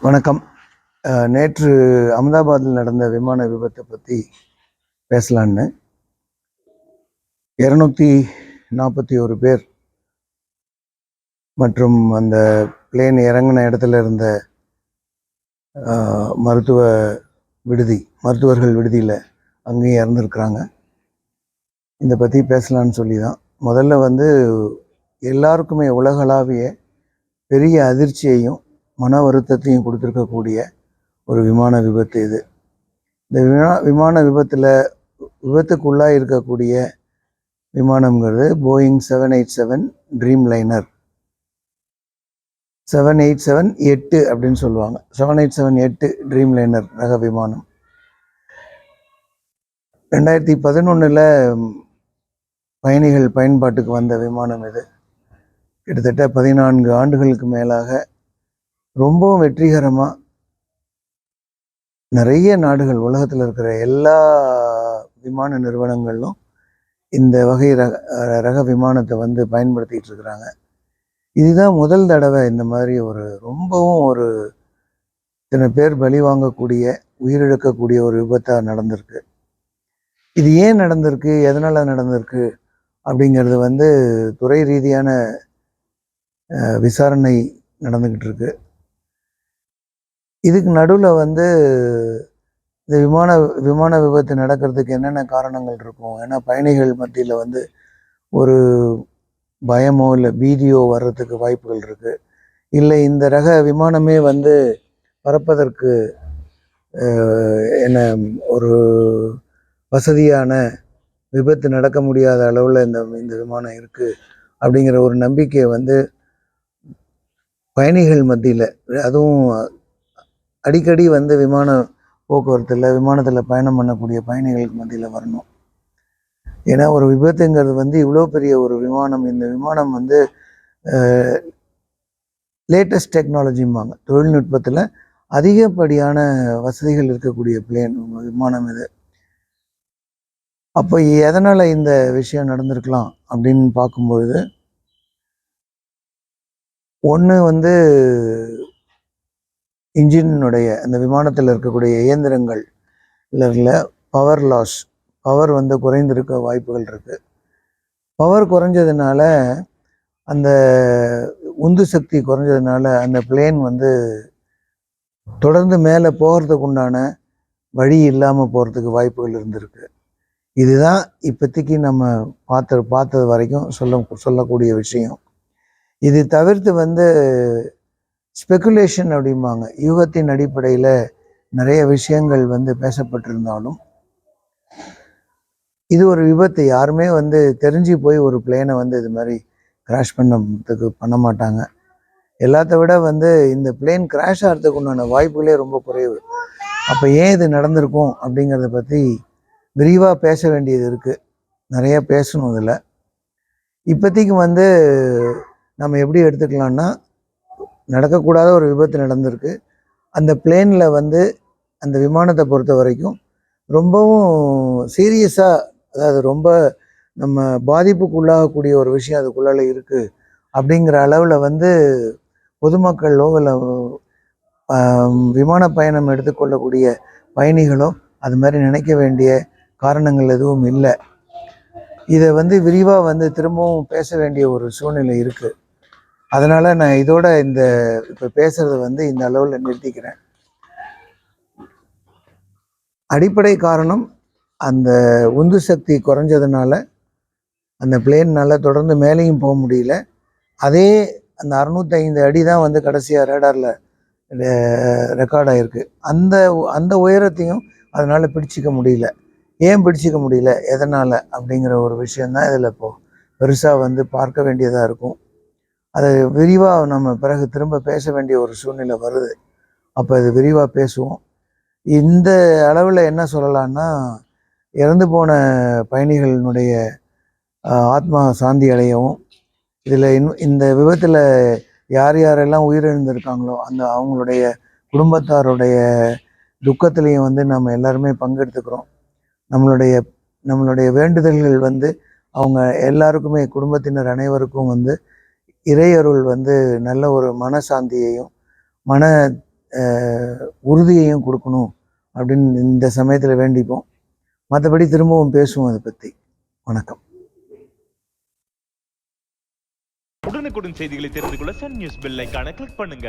வணக்கம். நேற்று அகமதாபாத்தில் நடந்த விமான விபத்தை பற்றி பேசலான்னு 241 பேர் மற்றும் அந்த பிளேன் இறங்கின இடத்துல இருந்த மருத்துவர்கள் விடுதியில் அங்கேயும் இறந்துருக்குறாங்க. இதை பற்றி பேசலான்னு சொல்லி தான் முதல்ல எல்லாருக்குமே உலகளாவிய பெரிய அதிர்ச்சியையும் மன வருத்தத்தையும் கொடுத்துருக்கக்கூடிய ஒரு விமான விபத்து இது. இந்த விமான விபத்துக்குள்ளாக இருக்கக்கூடிய விமானம்ங்கிறது போயிங் 787 ட்ரீம் லைனர் 787-8 அப்படின்னு சொல்லுவாங்க. 787-8 ட்ரீம் லைனர் ரக விமானம் 2011 பயணிகள் பயன்பாட்டுக்கு வந்த விமானம் இது. கிட்டத்தட்ட 14 ஆண்டுகளுக்கு மேலாக ரொம்பவும் வெற்றிகரமாக நிறைய நாடுகள், உலகத்தில் இருக்கிற எல்லா விமான நிறுவனங்களும் இந்த வகை ரக விமானத்தை பயன்படுத்திகிட்டு இருக்கிறாங்க. இதுதான் முதல் தடவை இந்த மாதிரி ரொம்பவும் இத்தனை பேர் பலி வாங்கக்கூடிய, உயிரிழக்கக்கூடிய ஒரு விபத்தாக நடந்திருக்கு. இது ஏன் நடந்திருக்கு, எதனால் நடந்திருக்கு அப்படிங்கிறது துறை ரீதியான விசாரணை நடந்துக்கிட்டு இருக்கு. இதுக்கு நடுவில் இந்த விமான விபத்து நடக்கிறதுக்கு என்னென்ன காரணங்கள் இருக்கும்? ஏன்னா பயணிகள் மத்தியில் ஒரு பயமோ இல்லை பீதியோ வர்றதுக்கு வாய்ப்புகள் இருக்குது. இல்லை இந்த ரக விமானமே பறப்பதற்கு என்ன ஒரு வசதியான, விபத்து நடக்க முடியாத அளவில் இந்த விமானம் இருக்குது அப்படிங்கிற ஒரு நம்பிக்கையை பயணிகள் மத்தியில், அதுவும் அடிக்கடி விமான போக்குவரத்தில், விமானத்தில் பயணம் பண்ணக்கூடிய பயணிகளுக்கு மத்தியில் வரணும். ஏன்னா ஒரு விபத்துங்கிறது இவ்வளோ பெரிய ஒரு விமானம், இந்த விமானம் லேட்டஸ்ட் டெக்னாலஜிம்பாங்க, தொழில்நுட்பத்தில் அதிகப்படியான வசதிகள் இருக்கக்கூடிய விமானம் இது. அப்போ எதனால் இந்த விஷயம் நடந்திருக்கலாம் அப்படின்னு பார்க்கும்பொழுது, ஒன்று இன்ஜினுடைய, அந்த விமானத்தில் இருக்கக்கூடிய இயந்திரங்கள்ல பவர் லாஸ், பவர் குறைந்திருக்க வாய்ப்புகள் இருக்குது. பவர் குறைஞ்சதுனால, அந்த உந்து சக்தி குறைஞ்சதுனால அந்த பிளேன் தொடர்ந்து மேலே போகிறதுக்கு உண்டான வழி இல்லாமல் போகிறதுக்கு வாய்ப்புகள் இருந்திருக்கு. இதுதான் இப்போதைக்கு நம்ம பார்த்தது வரைக்கும் சொல்லக்கூடிய விஷயம். இது தவிர்த்து ஸ்பெகுலேஷன் அப்படிம்பாங்க, யூகத்தின் அடிப்படையில் நிறைய விஷயங்கள் பேசப்பட்டிருந்தாலும், இது ஒரு விபத்து. யாருமே தெரிஞ்சு போய் ஒரு பிளேனை இது மாதிரி கிராஷ் பண்ண மாட்டாங்க. எல்லாத்த விட இந்த பிளேன் கிராஷ் ஆகிறதுக்கு உண்டான வாய்ப்புகளே ரொம்ப குறைவு. அப்போ ஏன் இது நடந்திருக்கும் அப்படிங்கிறத பற்றி விரிவாக பேச வேண்டியது இருக்குது. நிறையா பேசணும். இதில் இப்போதைக்கு நம்ம எப்படி எடுத்துக்கலாம்னா, நடக்கக்கூடாத ஒரு விபத்து நடந்திருக்கு. அந்த பிளேனில் அந்த விமானத்தை பொறுத்த வரைக்கும் ரொம்பவும் சீரியஸாக, அதாவது ரொம்ப நம்ம பாதிப்புக்குள்ளாகக்கூடிய ஒரு விஷயம் அதுக்குள்ளால இருக்குது அப்படிங்கிற அளவில் பொதுமக்களோ இல்லை விமான பயணம் எடுத்துக்கொள்ளக்கூடிய பயணிகளோ அது மாதிரி நினைக்க வேண்டிய காரணங்கள் எதுவும் இல்லை. இதை விரிவாக திரும்பவும் பேச வேண்டிய ஒரு சூழ்நிலை இருக்குது. அதனால் நான் இதோட இப்போ பேசுகிறத இந்த அளவில் நிறுத்திக்கிறேன். அடிப்படை காரணம், அந்த உந்து சக்தி குறைஞ்சதுனால அந்த பிளேன்னால் தொடர்ந்து மேலேயும் போக முடியல. அதே அந்த 605 அடி தான் கடைசியாக ரேடாரில் ரெக்கார்ட் ஆகிருக்கு. அந்த உயரத்தையும் அதனால் பிடிச்சிக்க முடியல. ஏன் பிடிச்சிக்க முடியல, எதனால் அப்படிங்கிற ஒரு விஷயந்தான் இதில் இப்போது பெருசாக பார்க்க வேண்டியதாக இருக்கும். அதை விரிவாக நம்ம பிறகு திரும்ப பேச வேண்டிய ஒரு சூழ்நிலை வருது. அப்போ இது விரிவாக பேசுவோம். இந்த அளவில் என்ன சொல்லலான்னா, இறந்து போன பயணிகளினுடைய ஆத்மா சாந்தி அடையவும், இதில் இந்த விபத்தில் யார் யாரெல்லாம் உயிரிழந்திருக்காங்களோ அவங்களுடைய குடும்பத்தாருடைய துக்கத்திலையும் நம்ம எல்லாருமே பங்கெடுத்துக்கிறோம். நம்மளுடைய வேண்டுதல்கள் அவங்க எல்லாருக்குமே, குடும்பத்தினர் அனைவருக்கும் இறையருள் நல்ல ஒரு மனசாந்தியையும் மன உறுதியையும் கொடுக்கணும் அப்படின்னு இந்த சமயத்தில் வேண்டிப்போம். மற்றபடி திரும்பவும் பேசுவோம் அதை பற்றி. வணக்கம். உடனுக்குடன் செய்திகளை தெரிந்து கொள்ள சன் நியூஸ் பெல் ஐகானை கிளிக் பண்ணுங்க.